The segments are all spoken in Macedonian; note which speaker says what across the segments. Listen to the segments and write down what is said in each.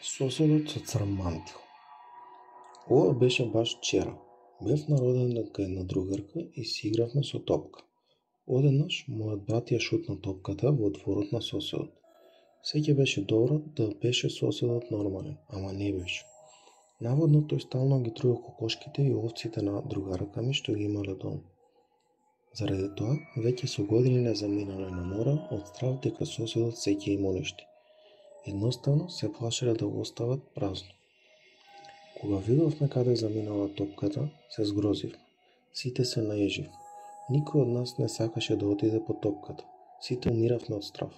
Speaker 1: Соседот со црн мантил. Ова беше баш вчера. Бев на роденден кај една другарка и си игравме со топка. Одеднаш мојот брат ја шутна топката во дворот на соседот. Сеќе беше добро да беше соседот нормален, ама не беше. Наводно тој стално ги труе кокошките и овците на другарка ми што ги имале дом. Заради тоа, веќе со години не заминале на мора од страв дека соседот сеќе им уништи. Едноставно се плашеле да го остават празно. Кога видовме каде заминала топката, се згрозивме. Сите се наеживме. Никој од нас не сакаше да отиде по топката. Сите умиравме од страв.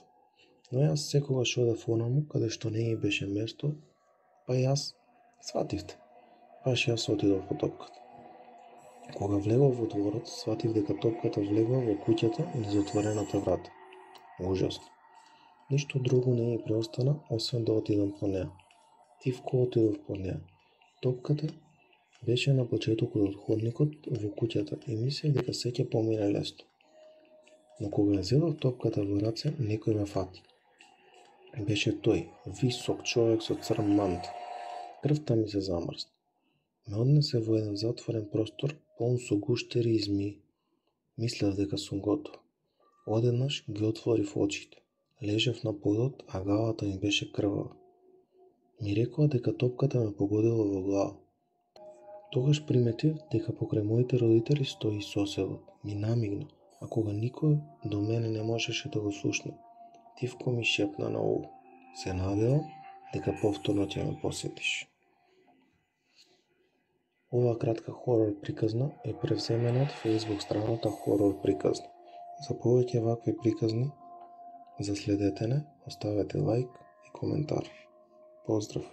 Speaker 1: Но јас секогаш одев онаму каде што не ми беше место, па јас свативте. Баш јас отидов по топката. Кога влегов во дворот, сватив дека топката влегла во куќата низ отворената врата. Ужасно. Ништо друго не ми преостана, освен да отидам по неа. Тивко отидов по неа. Топката беше на почетокот од ходникот во куќата и мислев дека сеќе помине лесно. Но кога ја зедов топката во раце, некој ме фати. Беше тој, висок човек со црн мантил. Крвта ми се замрзна. Ме однесе во еден затворен простор, полн со гуштери и змии. Мислев дека сум готов. Одеднаш ги отворив очите. Лежев на подот, а главата ми беше крвава. Ми рекоа дека топката ме погодила во глава. Тогаш приметив дека покрај моите родители стои соседот. Ми намигна, а кога никој до мене не можеше да го слушне, тивко ми шепна на ухо: се надевам дека повторно ќе ме посетиш. Оваа кратка хорор приказна е превземена од Facebook страната Хорор приказни. За повеќе вакви приказни, за следете не, оставете лајк и коментар. Поздрав!